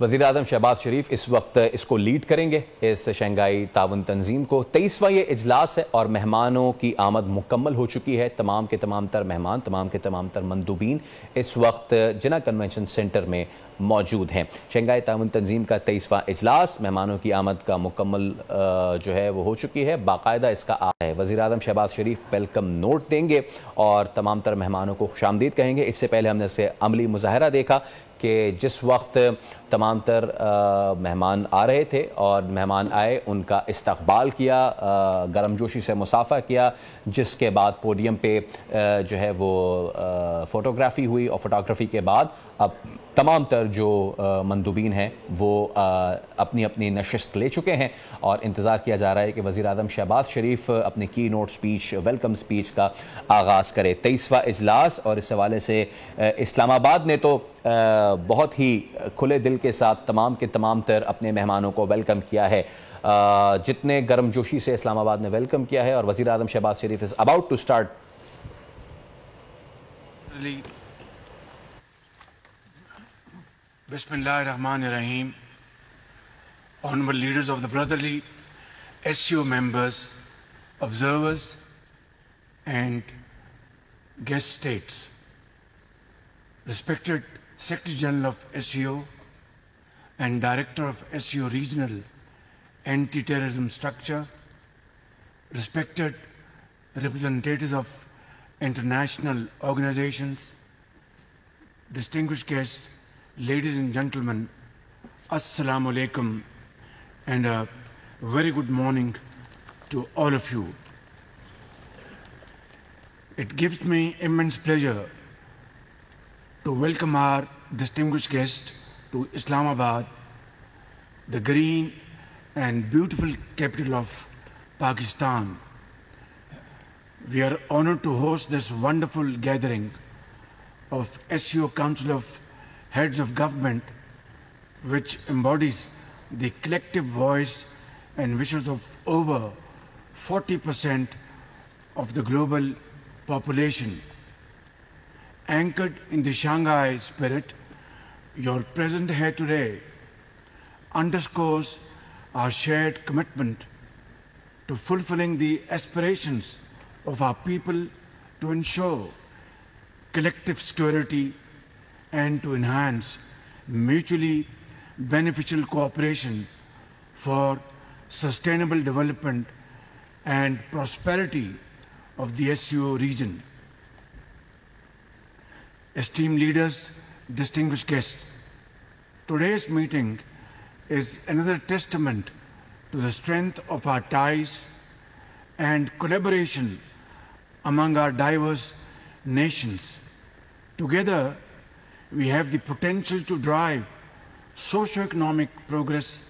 वज़ीर-ए-आज़म शहबाज शरीफ इस वक्त इसको लीड करेंगे, इस शंघाई ताउन तंजीम को। 23वां ये इजलास है और मेहमानों की आमद मुकम्मल हो चुकी है। तमाम के तमाम तर मेहमान, तमाम के तमाम तर मंदूबीन इस वक्त जिना कन्वेंशन सेंटर में मौजूद हैं। शंघाई ताउन तंजीम का 23वां इजलास, मेहमानों की आमद का मुकम्मल जो है वो हो चुकी है। बाकायदा इसका है वज़ीर-ए-आज़म शहबाज शरीफ वेलकम नोट देंगे और तमाम तर मेहमानों को खुशामदीद कहेंगे। इससे पहले हमने इससे अमली मुजाहरा देखा कि जिस वक्त तमाम तर मेहमान आ रहे थे और मेहमान आए, उनका इस्तकबाल किया, गर्मजोशी से मुसाफा किया, जिसके बाद पोडियम पे जो है वो फ़ोटोग्राफ़ी हुई और फ़ोटोग्राफ़ी के बाद अब तमाम तर जो मंदूबीन हैं वो अपनी अपनी नशिस्त ले चुके हैं और इंतज़ार किया जा रहा है कि वज़ीर-ए-आज़म शहबाज शरीफ अपनी की नोट स्पीच, वेलकम स्पीच का आगाज़ करे। 23वां इजलास और इस हवाले से इस्लामाबाद ने तो बहुत ही खुले दिल के साथ तमाम के तमाम तर अपने मेहमानों को वेलकम किया है। जितने गर्मजोशी से इस्लामाबाद ने वेलकम किया है और वज़ीर-ए-आज़म Shahbaz Sharif is about to start. Bismillahirrahmanirrahim. Honorable leaders of the brotherly, SCO members, observers, and guest states, respected Secretary General of SCO and Director of SCO Regional Anti-Terrorism Structure, respected representatives of international organizations, distinguished guests, ladies and gentlemen, Assalamu alaikum, and a very good morning to all of you. It gives me immense pleasure to welcome our distinguished guest to Islamabad, the green and beautiful capital of Pakistan. We are honored to host this wonderful gathering of SCO Council of Heads of Government, which embodies the collective voice and wishes of over 40% of the global population. Anchored in the Shanghai spirit, your presence here today underscores our shared commitment to fulfilling the aspirations of our people to ensure collective security and to enhance mutually beneficial cooperation for sustainable development and prosperity of the SCO region. Esteemed leaders, distinguished guests, today's meeting is another testament to the strength of our ties and collaboration among our diverse nations. Together, we have the potential to drive socio-economic progress,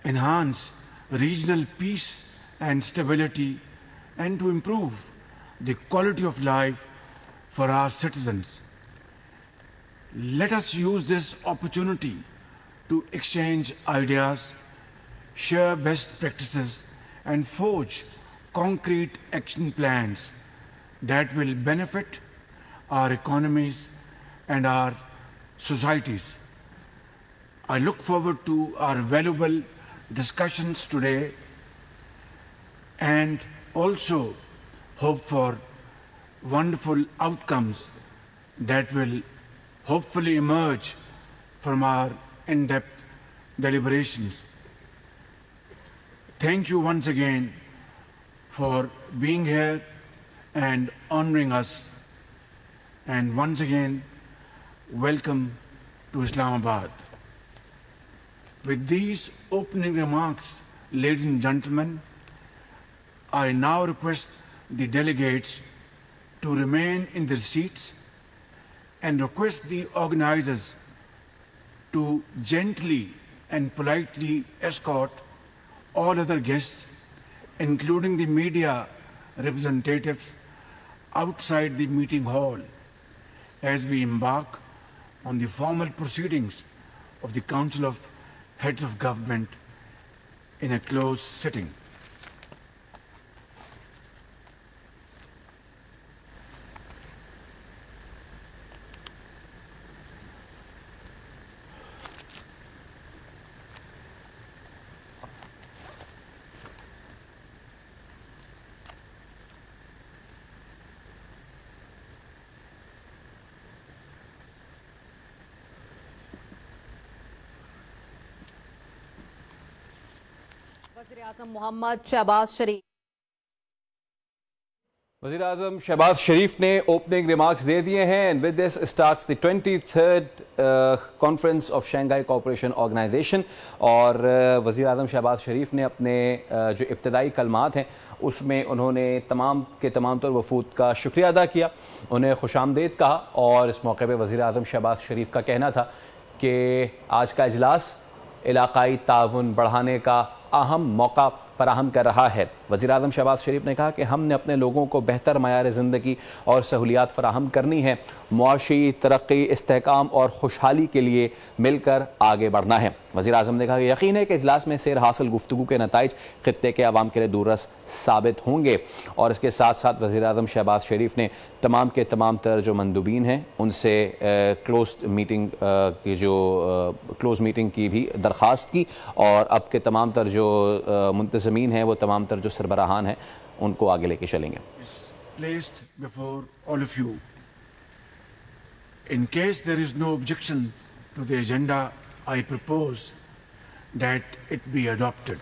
enhance regional peace and stability, and to improve the quality of life for our citizens. Let us use this opportunity to exchange ideas, share best practices, and forge concrete action plans that will benefit our economies and our societies. I look forward to our valuable discussions today and also hope for wonderful outcomes that will hopefully emerge from our in-depth deliberations. Thank you once again for being here and honoring us. And once again, welcome to Islamabad. With these opening remarks, ladies and gentlemen, I now request the delegates to remain in their seats and request the organizers to gently and politely escort all other guests, including the media representatives, outside the meeting hall as we embark on the formal proceedings of the Council of Heads of Government in a closed sitting. वज़ीर-ए-आज़म मोहम्मद शहबाज शरीफ। वज़ीर आज़म शहबाज शरीफ ने opening remarks दे दिए हैं and with this starts the 23rd conference of Shanghai cooperation organisation. और वज़ीर आज़म शहबाज शरीफ ने अपने जो इब्तदाई कलमात हैं उसमें उन्होंने तमाम के तमाम तौर वफूद का शुक्रिया अदा किया, उन्हें खुशामदीद कहा। और इस मौके पर वज़ीर आज़म शहबाज शरीफ का कहना था कि आज का इजलास इलाकाई ताउन बढ़ाने का अहम मौका फराहम कर रहा है। वज़ीर आज़म शहबाज शरीफ ने कहा कि हमने अपने लोगों को बेहतर मयार ज़िंदगी और सहूलियात फराहम करनी है, मुआशी तरक्की, इस्तेहकाम और खुशहाली के लिए मिलकर आगे बढ़ना है। वज़ीर आज़म ने कहा कि यकीन है कि इजलास में सेर हासिल गुफ्तगू के नताइज खित्ते के अवाम के लिए दूररस साबित होंगे। और इसके साथ साथ वज़ीर आज़म शहबाज शरीफ ने तमाम के तमाम तर जो मंदूबीन हैं उनसे क्लोज मीटिंग की भी दरख्वास्त की। और अब के तमाम तर जो मुंतज़मीन हैं वो तमाम तर जो सरबराहान हैं उनको आगे लेके चलेंगे। Placed before all of you. In case there is no objection to the agenda, I propose that it be adopted.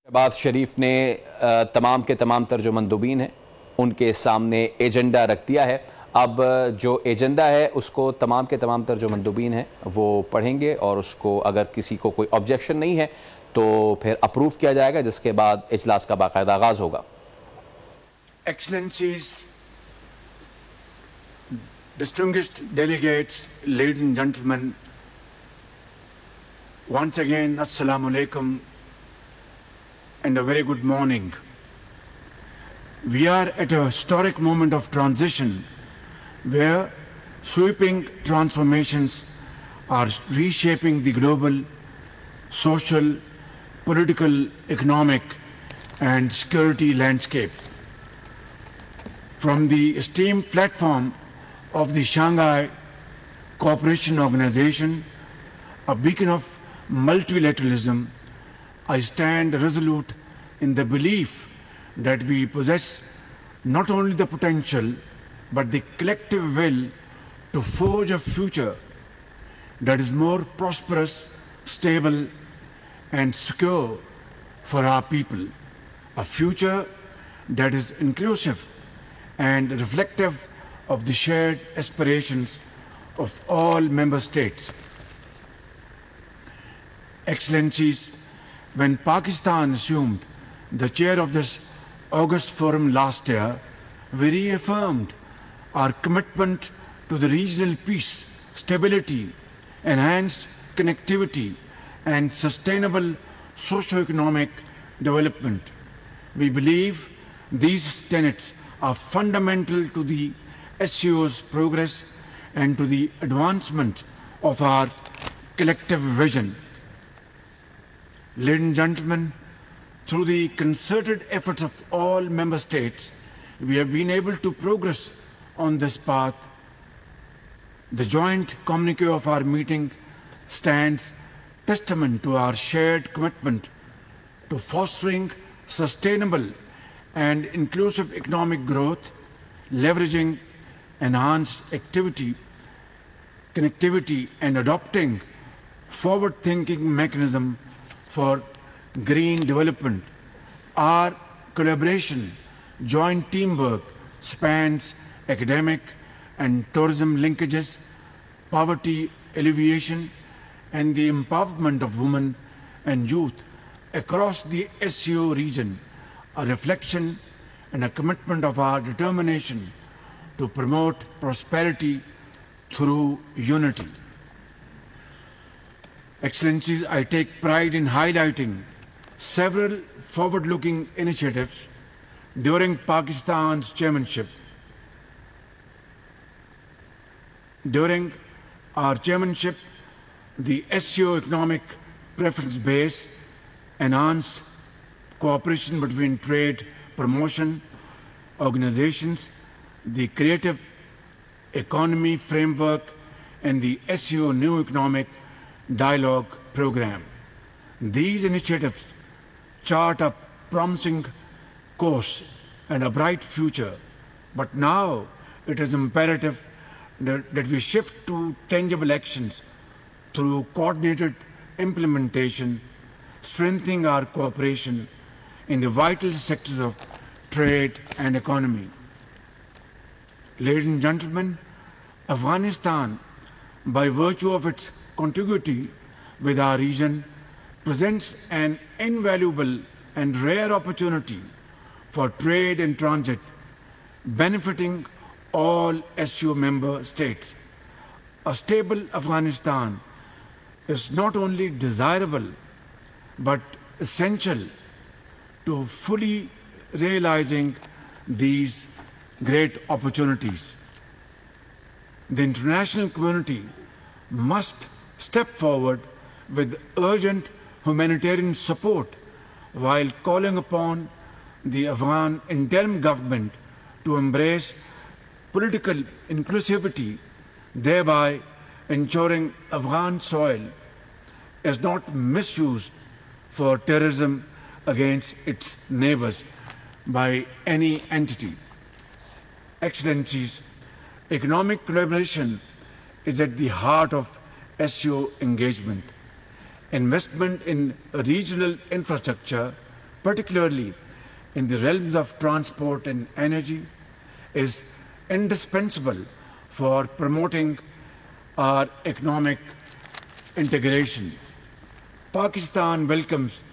Shahbaz शरीफ ने तमाम के तमाम तर जो मंदूबीन हैं उनके सामने एजेंडा रख दिया है। अब जो एजेंडा है उसको तमाम के तमाम तर जो मंदूबीन हैं वो पढ़ेंगे और उसको अगर किसी को कोई ऑब्जेक्शन नहीं है तो फिर अप्रूव किया जाएगा, जिसके बाद इजलास का बाकायदा आगाज होगा। Excellencies, distinguished delegates, ladies and gentlemen, once again, Assalamu alaikum and a very good morning. We are at a historic moment of transition where sweeping transformations are reshaping the global, social, political, economic and security landscape. From the esteemed platform of the Shanghai Cooperation Organization, a beacon of multilateralism, I stand resolute in the belief that we possess not only the potential but the collective will to forge a future that is more prosperous, stable and secure for our people, a future that is inclusive and reflective of the shared aspirations of all member states. Excellencies, when Pakistan assumed the chair of this August Forum last year, we reaffirmed our commitment to the regional peace, stability, enhanced connectivity, and sustainable socio-economic development. We believe these tenets are fundamental to the SCO's progress and to the advancement of our collective vision. Ladies and gentlemen, through the concerted efforts of all member states, we have been able to progress on this path. The joint communique of our meeting stands testament to our shared commitment to fostering sustainable and inclusive economic growth, leveraging enhanced connectivity and adopting forward-thinking mechanism for green development. Our collaboration, joint teamwork spans academic and tourism linkages, poverty alleviation, and the empowerment of women and youth across the SCO region, a reflection and a commitment of our determination to promote prosperity through unity. Excellencies, I take pride in highlighting several forward-looking initiatives during Pakistan's chairmanship. During our chairmanship, the SCO economic preference base enhanced cooperation between trade promotion, organizations, the Creative Economy Framework, and the SCO New Economic Dialogue Program. These initiatives chart a promising course and a bright future, but now it is imperative that we shift to tangible actions through coordinated implementation, strengthening our cooperation in the vital sectors of trade and economy. Ladies and gentlemen, Afghanistan, by virtue of its contiguity with our region, presents an invaluable and rare opportunity for trade and transit, benefiting all SCO member states. A stable Afghanistan is not only desirable but essential to fully realizing these great opportunities. The international community must step forward with urgent humanitarian support while calling upon the Afghan interim government to embrace political inclusivity, thereby ensuring Afghan soil is not misused for terrorism against its neighbors by any entity. Excellencies, economic collaboration is at the heart of SCO engagement. Investment in regional infrastructure, particularly in the realms of transport and energy, is indispensable for promoting our economic integration. Pakistan welcomes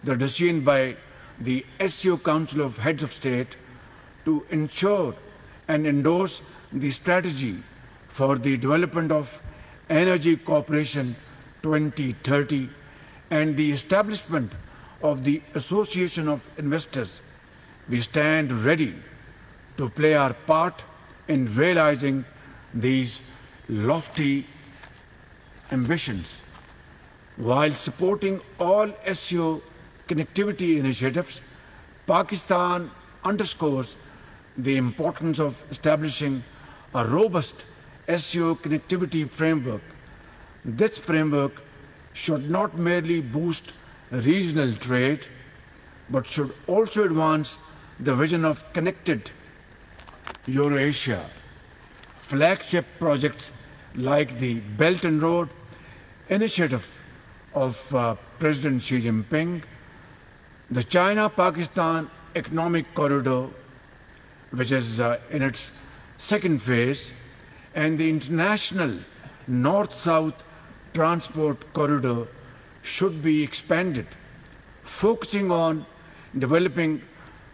the decision by the SCO Council of Heads of State to ensure and endorse the strategy for the development of Energy Cooperation 2030 and the establishment of the Association of Investors. We stand ready to play our part in realizing these lofty ambitions. While supporting all SCO connectivity initiatives, Pakistan underscores the importance of establishing a robust SCO connectivity framework. This framework should not merely boost regional trade, but should also advance the vision of connected Eurasia. Flagship projects like the Belt and Road Initiative of President Xi Jinping, the China-Pakistan Economic Corridor, which is in its second phase, and the International North-South Transport Corridor should be expanded, focusing on developing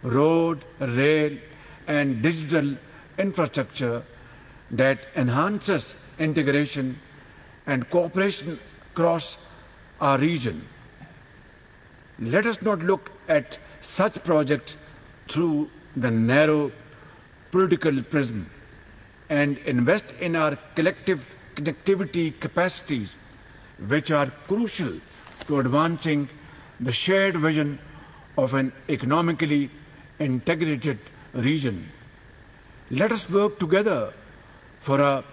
road, rail, and digital infrastructure that enhances integration and cooperation across our region. Let us not look at such projects through the narrow political prism and invest in our collective connectivity capacities, which are crucial to advancing the shared vision of an economically integrated region. Let us work together for a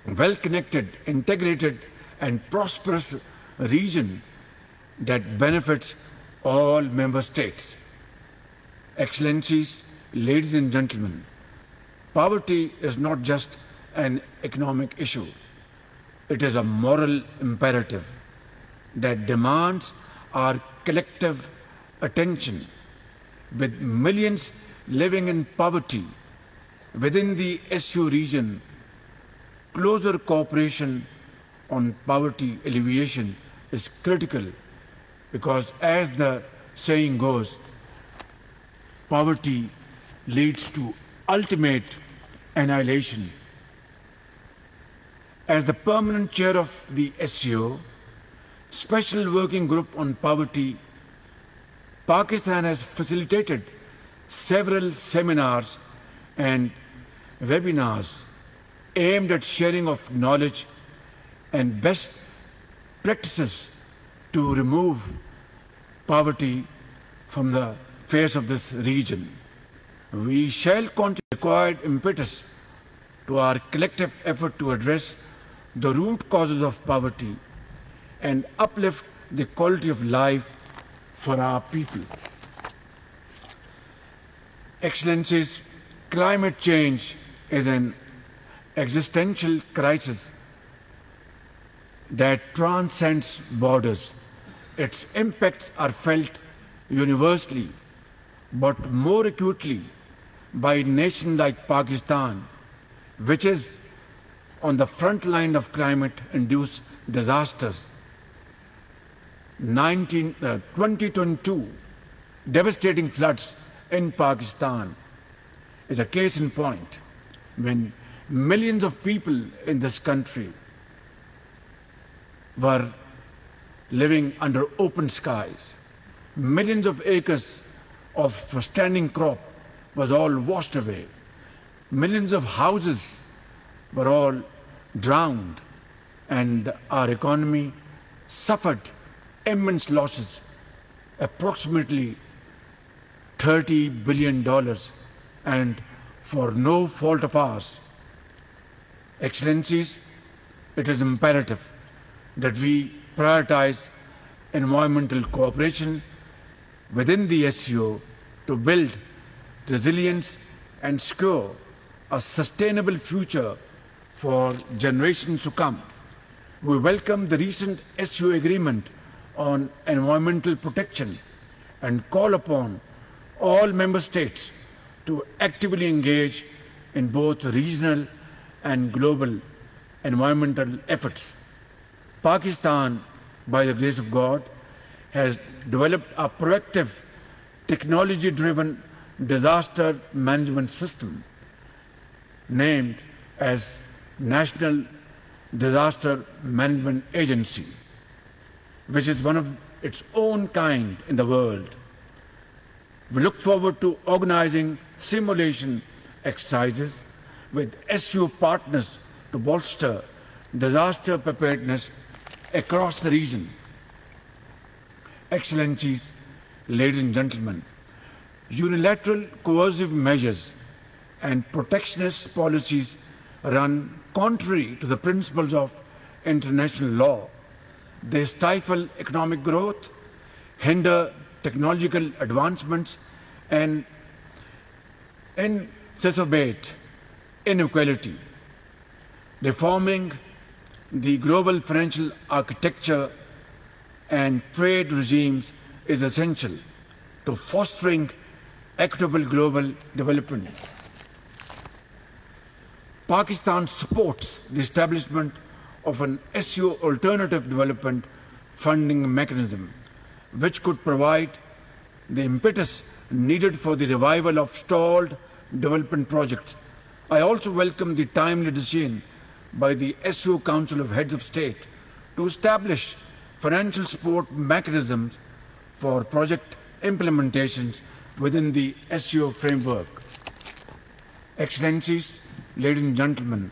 well-connected, integrated, and prosperous region that benefits all member states. Excellencies, ladies and gentlemen, poverty is not just an economic issue. It is a moral imperative that demands our collective attention. With millions living in poverty within the SCO region, closer cooperation on poverty alleviation is critical because, as the saying goes, poverty leads to ultimate annihilation. As the permanent chair of the SCO, Special Working Group on Poverty, Pakistan has facilitated several seminars and webinars aimed at sharing of knowledge and best practices to remove poverty from the face of this region. we shall continue required impetus to our collective effort to address the root causes of poverty and uplift the quality of life for our people. Excellencies, climate change is an existential crisis that transcends borders. Its impacts are felt universally, but more acutely by a nation like Pakistan, which is on the front line of climate-induced disasters. 2022 devastating floods in Pakistan is a case in point when millions of people in this country were living under open skies. Millions of acres of standing crop was all washed away. Millions of houses were all drowned, and our economy suffered immense losses, approximately $30 billion, and for no fault of ours. Excellencies, it is imperative that we prioritize environmental cooperation within the SCO to build resilience and secure a sustainable future for generations to come. We welcome the recent SCO agreement on environmental protection and call upon all member states to actively engage in both regional and global environmental efforts. Pakistan, by the grace of God, has developed a proactive, technology-driven disaster management system named as National Disaster Management Agency, which is one of its own kind in the world. We look forward to organizing simulation exercises with SCO partners to bolster disaster preparedness across the region. Excellencies, ladies and gentlemen, unilateral coercive measures and protectionist policies run contrary to the principles of international law. They stifle economic growth, hinder technological advancements, and exacerbate inequality. Reforming the global financial architecture and trade regimes is essential to fostering equitable global development. Pakistan supports the establishment of an SCO alternative development funding mechanism, which could provide the impetus needed for the revival of stalled development projects. I also welcome the timely decision by the SCO Council of Heads of State to establish financial support mechanisms for project implementations within the SCO framework. Excellencies, ladies and gentlemen,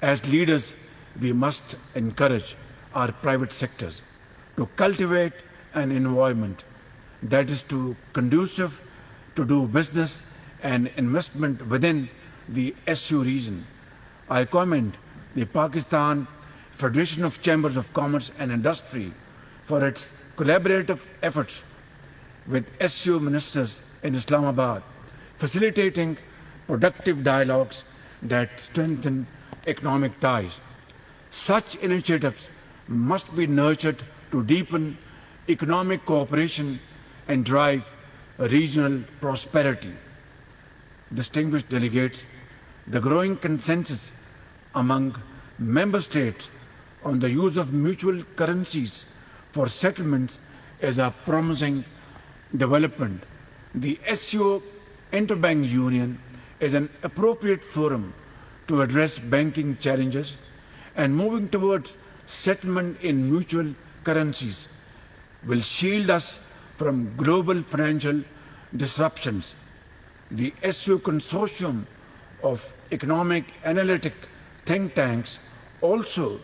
as leaders, we must encourage our private sectors to cultivate an environment that is conducive to do business and investment within the SCO region. I commend the Pakistan Federation of Chambers of Commerce and Industry for its collaborative efforts with SCO ministers in Islamabad, facilitating productive dialogues that strengthen economic ties. Such initiatives must be nurtured to deepen economic cooperation and drive regional prosperity. Distinguished delegates, the growing consensus among member states on the use of mutual currencies for settlements is a promising development. The SCO Interbank Union is an appropriate forum to address banking challenges, and moving towards settlement in mutual currencies will shield us from global financial disruptions. The SCO Consortium of Economic Analytic Think Tanks also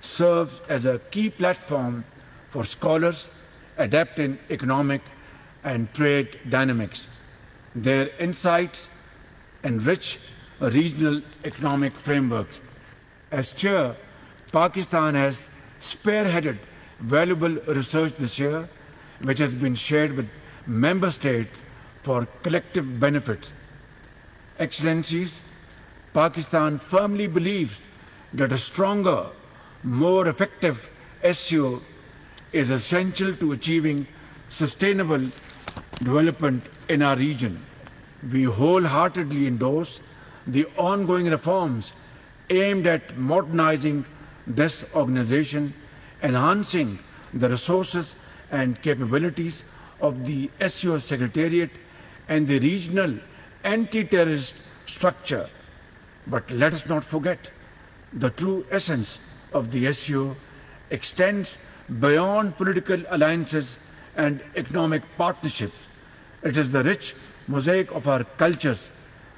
serves as a key platform for scholars adept in economic and trade dynamics. Their insights enrich regional economic frameworks. As chair, Pakistan has spearheaded valuable research this year, which has been shared with member states for collective benefit. Excellencies, Pakistan firmly believes that a stronger, more effective SCO is essential to achieving sustainable development in our region. We wholeheartedly endorse the ongoing reforms aimed at modernizing this organization, enhancing the resources and capabilities of the SCO Secretariat and the regional anti-terrorist structure. But let us not forget, the true essence of the SCO extends beyond political alliances and economic partnerships. It is the rich mosaic of our cultures,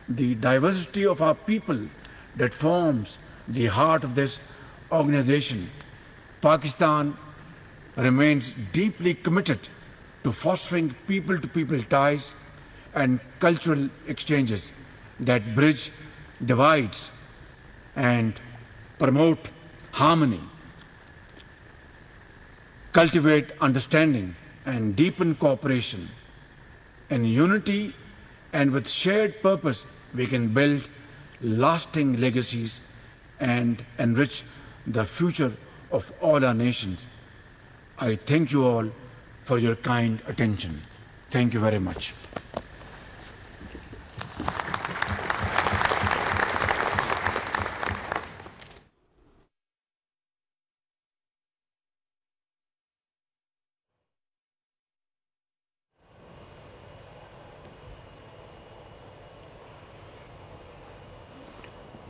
the diversity of our people that forms the heart of this organization. Pakistan remains deeply committed to fostering people-to-people ties and cultural exchanges that bridge divides and promote harmony, cultivate understanding, and deepen cooperation. In unity and with shared purpose, we can build lasting legacies and enrich the future of all our nations. I thank you all for your kind attention. Thank you very much.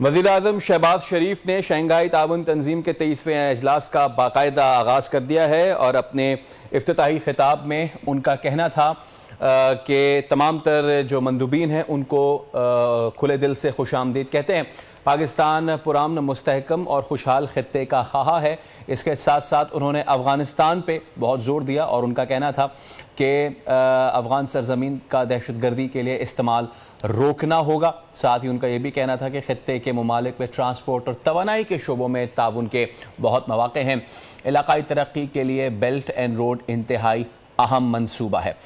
वज़ीर-ए-आज़म शहबाज शरीफ ने Shanghai ताउन तंजीम के 23वें इजलास का बाकायदा आगाज़ कर दिया है और अपने इफ्तिताही खिताब में उनका कहना था कि तमाम तर जो मंदूबीन हैं उनको खुले दिल से खुशामदीद कहते हैं। पाकिस्तान पुरामन मुस्तहकम और खुशहाल खित्ते का ख्वाह है। इसके साथ साथ उन्होंने अफ़गानिस्तान पे बहुत ज़ोर दिया और उनका कहना था कि अफ़गान सरजमीन का दहशतगर्दी के लिए इस्तेमाल रोकना होगा। साथ ही उनका ये भी कहना था कि खित्ते के ममालिक में ट्रांसपोर्ट और तवानाई के शोबों में ताउन के बहुत मौक़े हैं। इलाक़ाई तरक्की के लिए बेल्ट एंड रोड इंतहाई अहम मंसूबा है।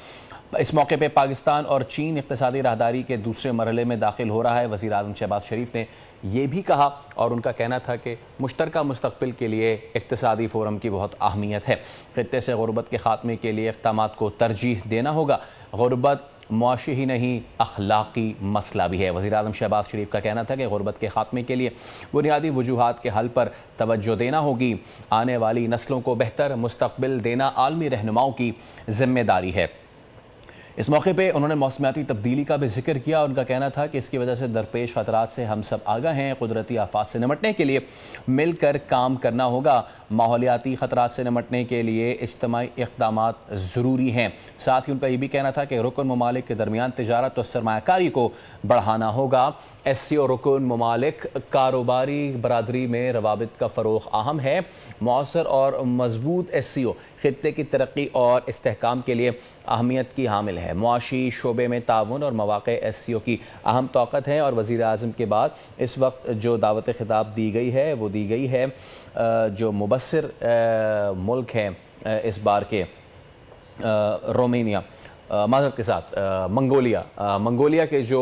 इस मौके पे पाकिस्तान और चीन इक़्तिसादी राहदारी के दूसरे मरहले में दाखिल हो रहा है। वज़ीर-ए-आज़म शहबाज शरीफ ने ये भी कहा और उनका कहना था कि मुश्तरका मुस्तक़बिल के लिए इक़्तिसादी फ़ोरम की बहुत अहमियत है। खित्ते से ग़ुरबत के ख़ात्मे के लिए इक़दामात को तरजीह देना होगा। ग़ुरबत मुआशी ही नहीं अखलाक़ी मसला भी है। वज़ीर-ए-आज़म शहबाज शरीफ का कहना था कि ग़ुरबत के ख़ात्मे के लिए बुनियादी वजूहात के हल पर तवज्जो देना होगी। आने वाली नस्लों को बेहतर मुस्तक़बिल देना आलमी रहनुमाओं की ज़िम्मेदारी है। इस मौके पे उन्होंने मौसमियाती तब्दीली का भी जिक्र किया। उनका कहना था कि इसकी वजह से दरपेश खतरात से हम सब आगाह हैं। कुदरती आफात से निमटने के लिए मिलकर काम करना होगा। माहौलियाती खतरात से निमटने के लिए इज्तिमाई इक़दामात ज़रूरी हैं। साथ ही उनका ये भी कहना था कि रुकन ममालिक के दरमियान तिजारत और सरमायाकारी को बढ़ाना होगा। SCO रुकन ममालिक कारोबारी बरादरी में रवाबित का फ़रोग़ अहम है। मौसर और मजबूत SCO खित्ते की तरक्की और इस्तेहकाम के लिए अहमियत की हामिल है। मुआशी शोबे में ताउन और मौक़े SCO की अहम ताकत है और वज़ीर-ए-आज़म के बाद इस वक्त जो दावत खिताब दी गई है वो दी गई है जो मुबस्सिर मुल्क हैं इस बार के रोमानिया माज़रत के साथ मंगोलिया के जो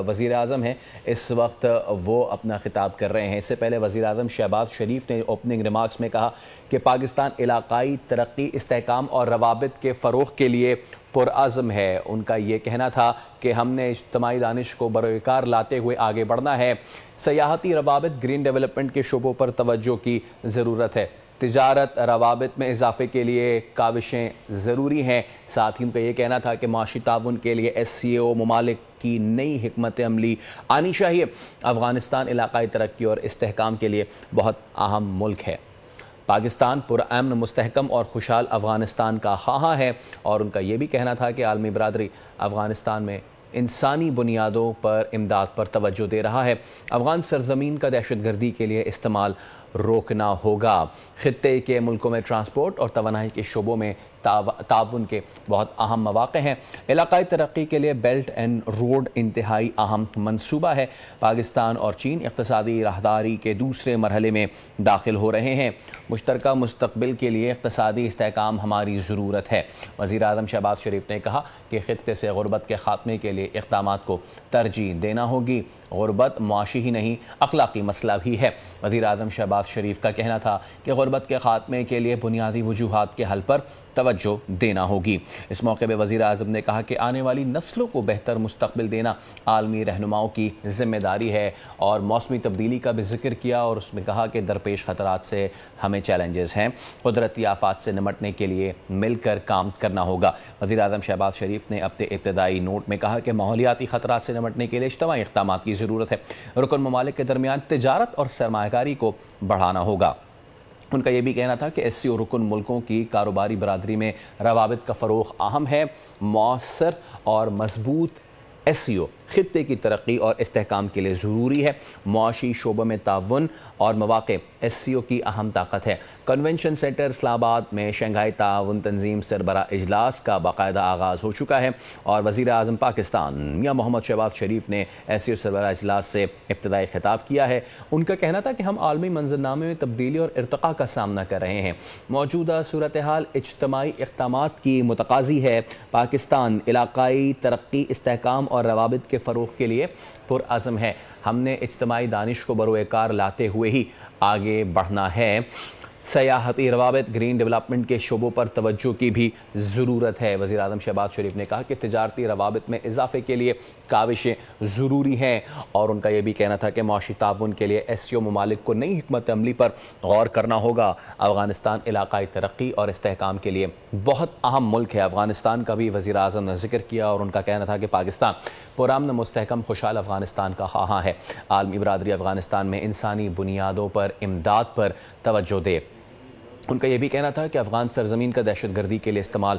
वज़ीर-ए-आज़म हैं इस वक्त वो अपना खिताब कर रहे हैं। इससे पहले वज़ीर-ए-आज़म शहबाज शरीफ ने ओपनिंग रिमार्क्स में कहा कि पाकिस्तान इलाक़ाई तरक्की, इस्तेहकाम और रवाबित के फ़रोग़ के लिए पुरअज़्म है। उनका ये कहना था कि हमने इज्तिमाई दानिश को बरोकार लाते हुए आगे बढ़ना है। सयाहती रवाबित, ग्रीन डेवलपमेंट के शोबों पर तवज्जो की ज़रूरत है। तिजारत रवाबित में इजाफे के लिए काविशें ज़रूरी हैं। साथ ही उनका ये कहना था कि माशी ताउन के लिए SCO ममालिक की नई हिकमत अमली आनी चाहिए। अफ़गानिस्तान इलाक़ाई तरक्की और इस्तेहकाम के लिए बहुत अहम मुल्क है। पाकिस्तान पुरअमन, मुस्तहकम और खुशहाल अफ़गानिस्तान का ख्वाह है और उनका ये भी कहना था कि आलमी बरादरी अफ़गानिस्तान में इंसानी बुनियादों पर इमदाद पर तवज्जो दे रहा है। अफ़गान सरजमीन का दहशतगर्दी के लिए इस्तेमाल रोकना होगा। खित्ते के मुल्कों में ट्रांसपोर्ट और तवानाई के शोबों में تعاون کے بہت اہم مواقع ہیں۔ علاقائی ترقی کے لیے بیلٹ اینڈ روڈ انتہائی اہم منصوبہ ہے۔ پاکستان اور چین اقتصادی راہداری کے دوسرے مرحلے میں داخل ہو رہے ہیں۔ مشترکہ مستقبل کے لیے اقتصادی استحکام ہماری ضرورت ہے۔ وزیر اعظم شہباز شریف نے کہا کہ خطے سے غربت کے خاتمے کے لیے اقدامات کو ترجیح دینا ہوگی۔ غربت معاشی ہی نہیں اخلاقی مسئلہ بھی ہے۔ وزیر اعظم شہباز شریف کا کہنا تھا کہ غربت کے خاتمے کے لیے بنیادی وجوہات کے حل پر توجہ دینا ہوگی۔ اس موقع پہ وزیر اعظم نے کہا کہ آنے والی نسلوں کو بہتر مستقبل دینا عالمی رہنماؤں کی ذمہ داری ہے، اور موسمی تبدیلی کا بھی ذکر کیا اور اس میں کہا کہ درپیش خطرات سے ہمیں چیلنجز ہیں، قدرتی آفات سے نمٹنے کے لیے مل کر کام کرنا ہوگا۔ وزیر اعظم شہباز شریف نے اپنے ابتدائی نوٹ میں کہا کہ ماحولیاتی خطرات سے نمٹنے کے لیے اجتماعی اقدامات کی ضرورت ہے۔ رکن ممالک کے درمیان تجارت اور سرمایہ کاری کو بڑھانا ہوگا۔ ان کا یہ بھی کہنا تھا کہ SCO رکن ملکوں کی کاروباری برادری میں روابط کا فروغ اہم ہے۔ مؤثر اور مضبوط SCO خطے کی ترقی اور استحکام کے لیے ضروری ہے۔ معاشی شعبوں میں تعاون اور مواقع SCO کی اہم طاقت ہے۔ کنونشن سینٹر اسلام آباد میں شنگھائی تعاون تنظیم سربراہ اجلاس کا باقاعدہ آغاز ہو چکا ہے، اور وزیر اعظم پاکستان میاں محمد شہباز شریف نے SCO سربراہ اجلاس سے ابتدائی خطاب کیا ہے۔ ان کا کہنا تھا کہ ہم عالمی منظرنامے میں تبدیلی اور ارتقاء کا سامنا کر رہے ہیں۔ موجودہ صورتحال اجتماعی اقدامات کی متقاضی ہے۔ پاکستان علاقائی ترقی، استحکام اور روابط کے فروغ کے لیے پرعزم ہے۔ ہم نے اجتماعی دانش کو بروئے کار لاتے ہوئے ہی آگے بڑھنا ہے۔ سیاحتی روابط، گرین ڈیولپمنٹ کے شعبوں پر توجہ کی بھی ضرورت ہے۔ وزیر اعظم شہباز شریف نے کہا کہ تجارتی روابط میں اضافے کے لیے کاوشیں ضروری ہیں، اور ان کا یہ بھی کہنا تھا کہ معاشی تعاون کے لیے SCO ممالک کو نئی حکمت عملی پر غور کرنا ہوگا۔ افغانستان علاقائی ترقی اور استحکام کے لیے بہت اہم ملک ہے۔ افغانستان کا بھی وزیر اعظم نے ذکر کیا، اور ان کا کہنا تھا کہ پاکستان پرامن، مستحکم، خوشحال افغانستان کا خواہاں ہے۔ عالمی برادری افغانستان میں انسانی بنیادوں پر امداد پر توجہ دے۔ ان کا یہ بھی کہنا تھا کہ افغان سرزمین کا دہشت گردی کے لیے استعمال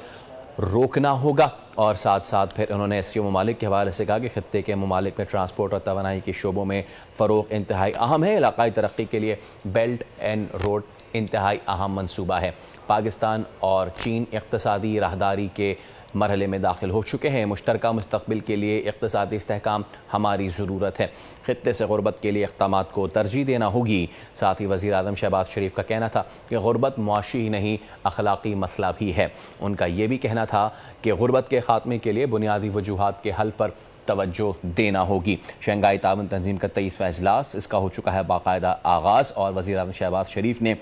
روکنا ہوگا، اور ساتھ ساتھ پھر انہوں نے SCO ممالک کے حوالے سے کہا کہ خطے کے ممالک میں ٹرانسپورٹ اور توانائی کے شعبوں میں فروغ انتہائی اہم ہے۔ علاقائی ترقی کے لیے بیلٹ اینڈ روڈ انتہائی اہم منصوبہ ہے۔ پاکستان اور چین اقتصادی راہداری کے مرحلے میں داخل ہو چکے ہیں۔ مشترکہ مستقبل کے لیے اقتصادی استحکام ہماری ضرورت ہے۔ خطے سے غربت کے لیے اقدامات کو ترجیح دینا ہوگی۔ ساتھ ہی وزیر اعظم شہباز شریف کا کہنا تھا کہ غربت معاشی ہی نہیں اخلاقی مسئلہ بھی ہے۔ ان کا یہ بھی کہنا تھا کہ غربت کے خاتمے کے لیے بنیادی وجوہات کے حل پر توجہ دینا ہوگی۔ شنگھائی تعاون تنظیم کا 23واں اجلاس، اس کا ہو چکا ہے باقاعدہ آغاز، اور وزیر اعظم شہباز شریف نے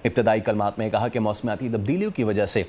ابتدائی کلمات میں کہا کہ موسمیاتی تبدیلیوں کی وجہ سے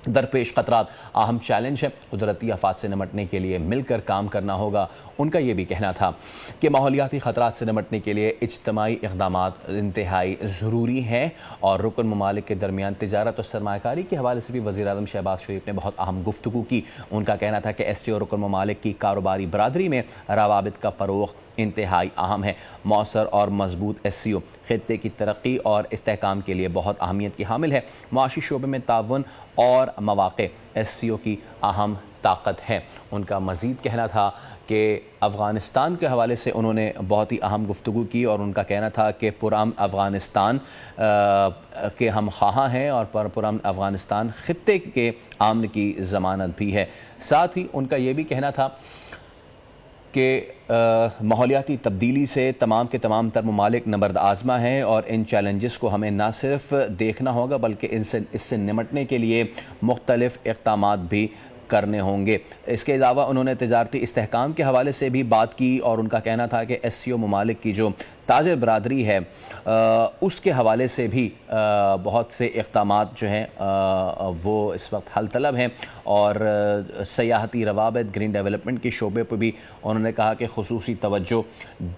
درپیش خطرات اہم چیلنج ہے۔ قدرتی آفات سے نمٹنے کے لیے مل کر کام کرنا ہوگا۔ ان کا یہ بھی کہنا تھا کہ ماحولیاتی خطرات سے نمٹنے کے لیے اجتماعی اقدامات انتہائی ضروری ہیں، اور رکن ممالک کے درمیان تجارت اور سرمایہ کاری کے حوالے سے بھی وزیر اعظم شہباز شریف نے بہت اہم گفتگو کی۔ ان کا کہنا تھا کہ SCO رکن ممالک کی کاروباری برادری میں روابط کا فروغ انتہائی اہم ہے۔ مؤثر اور مضبوط SCO خطے کی ترقی اور استحکام کے لیے بہت اہمیت کی حامل ہے۔ معاشی شعبے میں تعاون اور مواقع SCO کی اہم طاقت ہے۔ ان کا مزید کہنا تھا کہ افغانستان کے حوالے سے انہوں نے بہت ہی اہم گفتگو کی، اور ان کا کہنا تھا کہ پرامن افغانستان کے ہم خواہاں ہیں، اور پرامن افغانستان خطے کے امن کی ضمانت بھی ہے۔ ساتھ ہی ان کا یہ بھی کہنا تھا کہ ماحولیاتی تبدیلی سے تمام کے تمام تر ممالک نبرد آزما ہیں، اور ان چیلنجز کو ہمیں نہ صرف دیکھنا ہوگا بلکہ اس سے نمٹنے کے لیے مختلف اقدامات بھی کرنے ہوں گے۔ اس کے علاوہ انہوں نے تجارتی استحکام کے حوالے سے بھی بات کی، اور ان کا کہنا تھا کہ SCO ممالک کی جو تاجر برادری ہے اس کے حوالے سے بھی بہت سے اقدامات جو ہیں وہ اس وقت حل طلب ہیں، اور سیاحتی روابط، گرین ڈیولپمنٹ کے شعبے پہ بھی انہوں نے کہا کہ خصوصی توجہ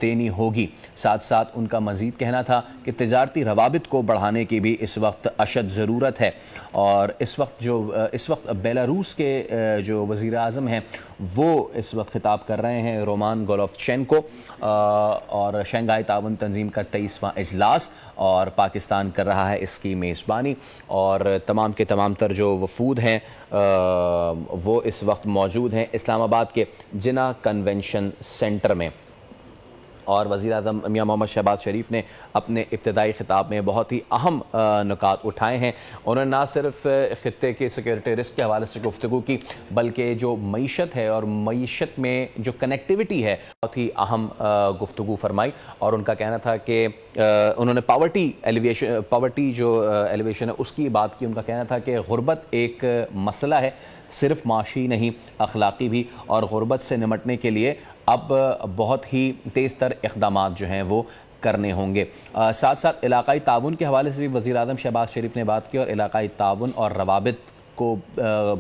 دینی ہوگی۔ ساتھ ساتھ ان کا مزید کہنا تھا کہ تجارتی روابط کو بڑھانے کی بھی اس وقت اشد ضرورت ہے، اور اس وقت بیلاروس کے جو وزیر اعظم ہیں وہ اس وقت خطاب کر رہے ہیں، رومان گولوفچینکو، اور شنگھائی تعاون تنظیم کا 23واں اجلاس، اور پاکستان کر رہا ہے اس کی میزبانی، اور تمام کے تمام تر جو وفود ہیں وہ اس وقت موجود ہیں اسلام آباد کے جنا کنونشن سینٹر میں۔ اور وزیر اعظم میاں محمد شہباز شریف نے اپنے ابتدائی خطاب میں بہت ہی اہم نکات اٹھائے ہیں. انہوں نے نہ صرف خطے کے سیکورٹی رسک کے حوالے سے گفتگو کی بلکہ جو معیشت ہے اور معیشت میں جو کنیکٹیوٹی ہے بہت ہی اہم گفتگو فرمائی. اور ان کا کہنا تھا کہ انہوں نے پاورٹی جو ایلیویشن ہے اس کی بات کی. ان کا کہنا تھا کہ غربت ایک مسئلہ ہے، صرف معاشی نہیں اخلاقی بھی، اور غربت سے نمٹنے کے لیے اب بہت ہی تیز تر اقدامات جو ہیں وہ کرنے ہوں گے. ساتھ ساتھ علاقائی تعاون کے حوالے سے بھی وزیر اعظم شہباز شریف نے بات کی اور علاقائی تعاون اور روابط کو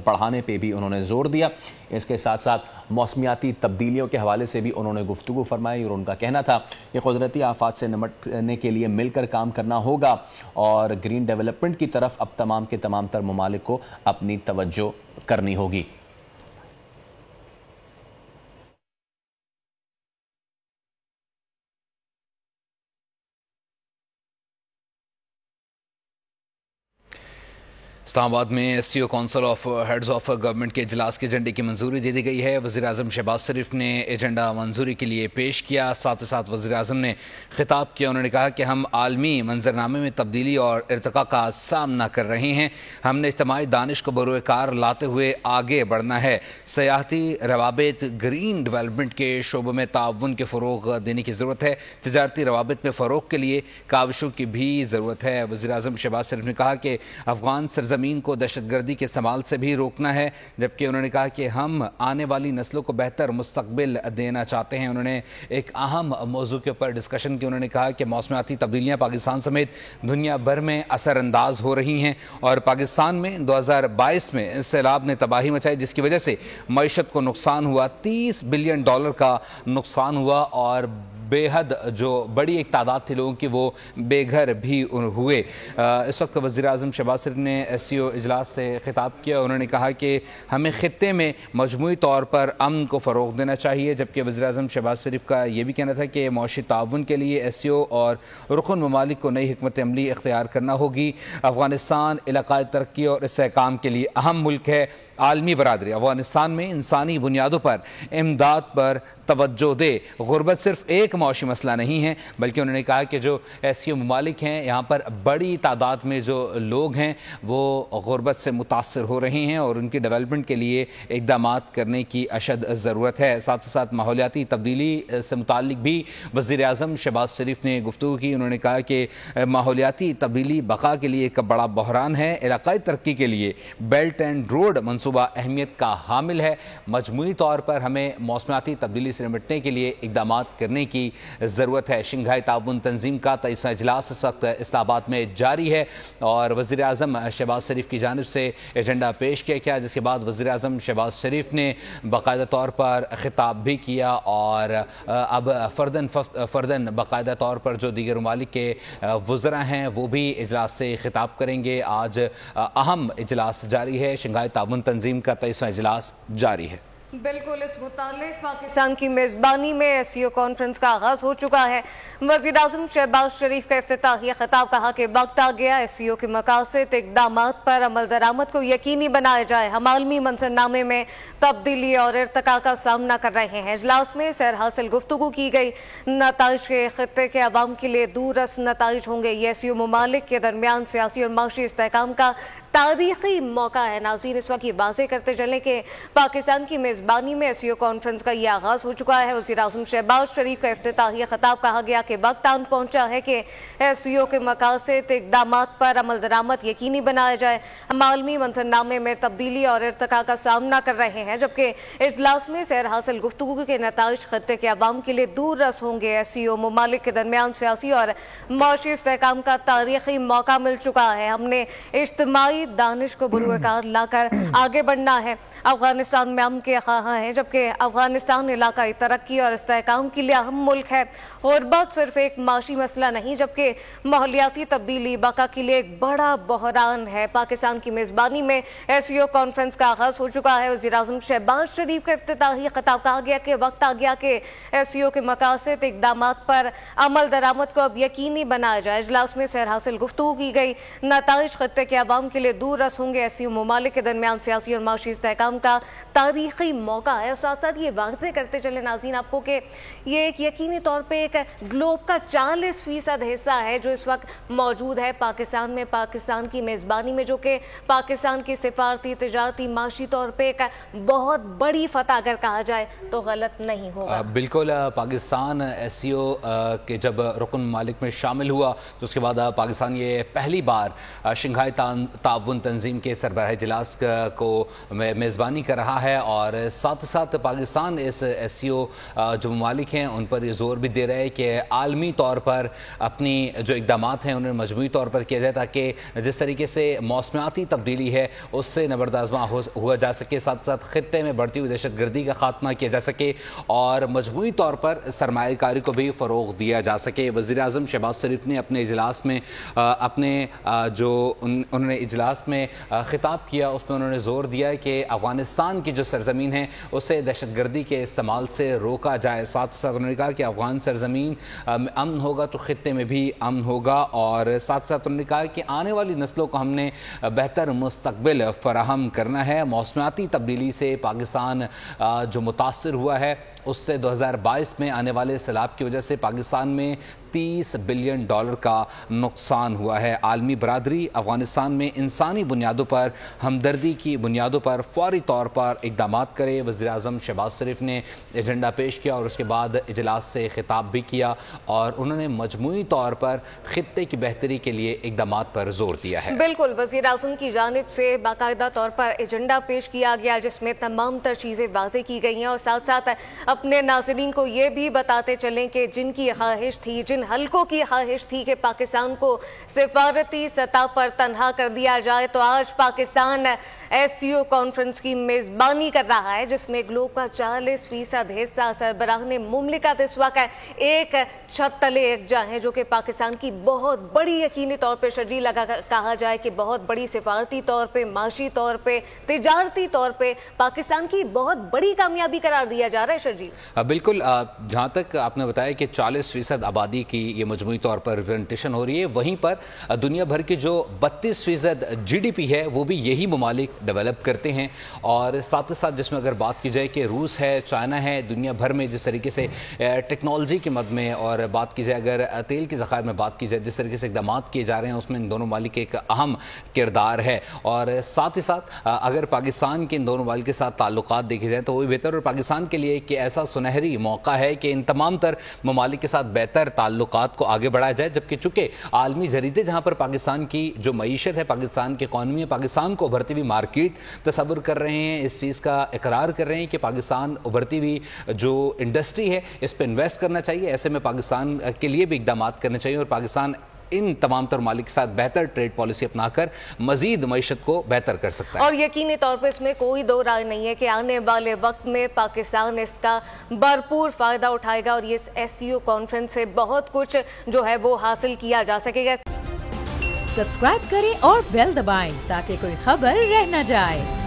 بڑھانے پہ بھی انہوں نے زور دیا. اس کے ساتھ ساتھ موسمیاتی تبدیلیوں کے حوالے سے بھی انہوں نے گفتگو فرمائی اور ان کا کہنا تھا کہ قدرتی آفات سے نمٹنے کے لیے مل کر کام کرنا ہوگا اور گرین ڈیولپمنٹ کی طرف اب تمام کے تمام تر ممالک کو اپنی توجہ کرنی ہوگی. اسلام آباد میں S C O council of heads of government کے اجلاس کے ایجنڈے کی منظوری دے دی گئی ہے. وزیر اعظم شہباز شریف نے ایجنڈا منظوری کے لیے پیش کیا. ساتھ ہی ساتھ وزیر اعظم نے خطاب کیا. انہوں نے کہا کہ ہم عالمی منظرنامے میں تبدیلی اور ارتقاء کا سامنا کر رہے ہیں. ہم نے اجتماعی دانش کو بروئے کار لاتے ہوئے آگے بڑھنا ہے. سیاحتی روابط، گرین ڈیولپمنٹ کے شعبوں میں تعاون کے فروغ دینے کی ضرورت ہے. تجارتی روابط میں فروغ کے لیے کاوشوں کی بھی ضرورت ہے. وزیر اعظم شہباز شریف نے کہا کہ افغان سرزمین کو دہشت گردی کے استعمال سے بھی روکنا ہے، جبکہ انہوں نے کہا کہ ہم آنے والی نسلوں کو بہتر مستقبل دینا چاہتے ہیں. انہوں نے ایک اہم موضوع کے اوپر ڈسکشن کی. انہوں نے کہا کہ موسمیاتی تبدیلیاں پاکستان سمیت دنیا بھر میں اثر انداز ہو رہی ہیں اور پاکستان میں 2022 میں سیلاب نے تباہی مچائی جس کی وجہ سے معیشت کو نقصان ہوا. $30 بلین کا نقصان ہوا اور بے حد جو بڑی ایک تعداد تھی لوگوں کی وہ بے گھر بھی ہوئے. اس وقت وزیر اعظم شہباز شریف نے ایس سی او اجلاس سے خطاب کیا. انہوں نے کہا کہ ہمیں خطے میں مجموعی طور پر امن کو فروغ دینا چاہیے، جبکہ وزیر اعظم شہباز شریف کا یہ بھی کہنا تھا کہ معاشی تعاون کے لیے ایس سی او اور رکن ممالک کو نئی حکمت عملی اختیار کرنا ہوگی. افغانستان علاقائی ترقی اور استحکام کے لیے اہم ملک ہے. عالمی برادری افغانستان میں انسانی بنیادوں پر امداد پر توجہ دے. غربت صرف ایک معاشی مسئلہ نہیں ہے بلکہ انہوں نے کہا کہ جو ایسی ممالک ہیں یہاں پر بڑی تعداد میں جو لوگ ہیں وہ غربت سے متاثر ہو رہے ہیں اور ان کی ڈیولپمنٹ کے لیے اقدامات کرنے کی اشد ضرورت ہے. ساتھ ہی ساتھ ماحولیاتی تبدیلی سے متعلق بھی وزیر اعظم شہباز شریف نے گفتگو کی. انہوں نے کہا کہ ماحولیاتی تبدیلی بقا کے لیے ایک بڑا بحران ہے. علاقائی ترقی کے لیے بیلٹ اینڈ روڈ منصوبہ اہمیت کا حامل ہے. مجموعی طور پر ہمیں موسمیاتی تبدیلی سے نمٹنے کے لیے اقدامات کرنے کی ضرورت ہے. شنگھائی تعاون تنظیم کا 23واں اجلاس اس وقت اسلام آباد میں جاری ہے اور وزیر اعظم شہباز شریف کی جانب سے ایجنڈا پیش کیا گیا جس کے بعد وزیر اعظم شہباز شریف نے باقاعدہ طور پر خطاب بھی کیا اور اب فردن باقاعدہ طور پر جو دیگر ممالک کے وزراء ہیں وہ بھی اجلاس سے خطاب کریں گے. آج اہم اجلاس جاری ہے. شنگھائی تعاون تنظیم کا 23واں اجلاس جاری ہے. بالکل اس متعلق پاکستان کی میزبانی میں ایس سی او کانفرنس کا آغاز ہو چکا ہے. وزیر اعظم شہباز شریف کا افتتاحیہ خطاب. کہا کہ وقت آ گیا ایس سی او کے مقاصد اقدامات پر عمل درآمد کو یقینی بنایا جائے. ہم عالمی منظرنامے میں تبدیلی اور ارتقاء کا سامنا کر رہے ہیں. اجلاس میں سیر حاصل گفتگو کی گئی. نتائج کے خطے کے عوام کے لیے دور رس نتائج ہوں گے. یہ ایس سی او ممالک کے درمیان سیاسی اور معاشی استحکام کا تاریخی موقع ہے. ناظرین اس وقت یہ واضح کرتے چلیں کہ پاکستان کی میزبانی میں ایس سی او کانفرنس کا یہ آغاز ہو چکا ہے. وزیر اعظم شہباز شریف کا افتتاحیہ خطاب. کہا گیا کہ وقت آن پہنچا ہے کہ ایس سی او کے مقاصد اقدامات پر عمل درآمد یقینی بنایا جائے. ہم عالمی منظرنامے میں تبدیلی اور ارتقاء کا سامنا کر رہے ہیں جبکہ اجلاس میں سیر حاصل گفتگو کے نتائج خطے کے عوام کے لیے دور رس ہوں گے. ایس سی او ممالک کے درمیان سیاسی اور معاشی استحکام کا تاریخی موقع مل چکا ہے. ہم نے اجتماعی دانش کو بروئے کار لا کر آگے بڑھنا ہے. افغانستان میں امن کے خواہاں ہیں جبکہ افغانستان علاقائی ترقی اور استحکام کے لیے اہم ملک ہے. غربت صرف ایک معاشی مسئلہ نہیں جبکہ ماحولیاتی تبدیلی بقا کے لیے ایک بڑا بحران ہے. پاکستان کی میزبانی میں ایس سی او کانفرنس کا آغاز ہو چکا ہے. وزیر اعظم شہباز شریف کا افتتاحی خطاب. کہا گیا کہ وقت آ گیا کہ ایس سی او کے مقاصد اقدامات پر عمل درآمد کو اب یقینی بنایا جائے. اجلاس میں سیر حاصل گفتگو کی گئی. نتائج خطے کے عوام کے لیے دور رس ہوں گے. ایس سی او ممالک کے درمیان سیاسی اور معاشی استحکام قیام کا تاریخی موقع ہے، اور ساتھ ساتھ یہ واضح کرتے چلے ناظرین آپ کو کہ یہ ایک یقینی طور پہ ایک گلوب کا 40% حصہ ہے جو اس وقت موجود ہے پاکستان میں، پاکستان کی میزبانی میں، جو کہ پاکستان کی سفارتی، تجارتی، معاشی طور پہ ایک بہت بڑی فتح اگر کہا جائے تو غلط نہیں ہوگا۔ بالکل، پاکستان SCO کے جب رکن ممالک میں شامل ہوا تو اس کے بعد پاکستان یہ پہلی بار شنگھائی تعاون تنظیم کے سربراہ اجلاس کو میزبانی کر رہا ہے، اور ساتھ ساتھ پاکستان اس SCO جو ممالک ہیں ان پر یہ زور بھی دے رہا ہے کہ عالمی طور پر اپنی جو اقدامات ہیں انہیں مجموعی طور پر کیا جائے تاکہ جس طریقے سے موسمیاتی تبدیلی ہے اس سے نبردآزماں ہوا جا سکے، ساتھ ساتھ خطے میں بڑھتی ہوئی دہشت گردی کا خاتمہ کیا جا سکے اور مجموعی طور پر سرمایہ کاری کو بھی فروغ دیا جا سکے۔ وزیر اعظم شہباز شریف نے اپنے اجلاس میں انہوں نے اجلاس میں خطاب کیا، اس میں انہوں نے زور دیا کہ افغانستان کی جو سرزمین ہے اسے دہشت گردی کے استعمال سے روکا جائے، ساتھ ساتھ انہوں نے کہا کہ افغان سرزمین امن ہوگا تو خطے میں بھی امن ہوگا، اور ساتھ ساتھ انہوں نے کہا کہ آنے والی نسلوں کو ہم نے بہتر مستقبل فراہم کرنا ہے۔ موسمیاتی تبدیلی سے پاکستان جو متاثر ہوا ہے اس سے 2022 میں آنے والے سیلاب کی وجہ سے پاکستان میں $30 بلین کا نقصان ہوا ہے۔ عالمی برادری افغانستان میں انسانی بنیادوں پر، ہمدردی کی بنیادوں پر فوری طور پر اقدامات کرے۔ وزیر اعظم شہباز شریف نے ایجنڈا پیش کیا اور اس کے بعد اجلاس سے خطاب بھی کیا، اور انہوں نے مجموعی طور پر خطے کی بہتری کے لیے اقدامات پر زور دیا ہے۔ بالکل، وزیر اعظم کی جانب سے باقاعدہ طور پر ایجنڈا پیش کیا گیا جس میں تمام تر چیزیں واضح کی گئی ہیں، اور ساتھ ساتھ اپنے ناظرین کو یہ بھی بتاتے چلیں کہ جن کی خواہش تھی، جن حلقوں کی خواہش تھی کہ پاکستان کو سفارتی سطح پر تنہا کر دیا جائے، تو آج پاکستان SCO کانفرنس کی میزبانی کر رہا ہے جس میں گلوب کا 40% حصہ سربراہان مملکت اس وقت ایک چھت تلے یکجا ہیں، جو کہ پاکستان کی بہت بڑی یقینی طور پہ شرجیل لگا کہا جائے کہ بہت بڑی سفارتی طور پہ، معاشی طور پہ، تجارتی طور پہ پاکستان کی بہت بڑی کامیابی قرار دیا جا رہا ہے۔ شرجیل بالکل، جہاں تک آپ نے بتایا کہ 40% آبادی کی یہ مجموعی طور پر ریپرزنٹیشن ہو رہی ہے، وہیں پر دنیا بھر کی جو 32% GDP ہے وہ بھی یہی ممالک ڈیولپ کرتے ہیں، اور ساتھ ساتھ جس میں اگر بات کی جائے کہ روس ہے، چائنا ہے، دنیا بھر میں جس طریقے سے ٹیکنالوجی کے مد میں، اور بات کی جائے اگر تیل کے ذخائر میں بات کی جائے جس طریقے سے اقدامات کیے جا رہے ہیں اس میں ان دونوں ممالک ایک اہم کردار ہے، اور ساتھ ہی ساتھ اگر پاکستان کے ان دونوں ممالک کے ساتھ تعلقات دیکھے جائیں تو وہ بھی بہتر، اور پاکستان کے لیے کہ ایسا سنہری موقع ہے کہ ان تمام تر ممالک کے ساتھ بہتر تعلقات کو آگے بڑھایا جائے، جبکہ چونکہ عالمی جریدے جہاں پر پاکستان کی جو معیشت ہے، پاکستان کی اکانومی ہے، پاکستان کو ابھرتی ہوئی مارکیٹ تصور کر رہے ہیں، اس چیز کا اقرار کر رہے ہیں کہ پاکستان ابھرتی ہوئی جو انڈسٹری ہے اس پہ انویسٹ کرنا چاہیے، ایسے میں پاکستان کے لیے بھی اقدامات کرنے چاہیے، اور پاکستان ان تمام تر ممالک کے ساتھ بہتر ٹریڈ پالیسی اپنا کر مزید معیشت کو بہتر کر سکتا ہے۔ اور یقینی طور پر اس میں کوئی دو رائے نہیں ہے کہ آنے والے وقت میں پاکستان اس کا بھرپور فائدہ اٹھائے گا، اور یہ SCO کانفرنس سے بہت کچھ جو ہے وہ حاصل کیا جا سکے گا۔ سبسکرائب کریں اور بیل دبائیں تاکہ کوئی خبر رہ نہ جائے۔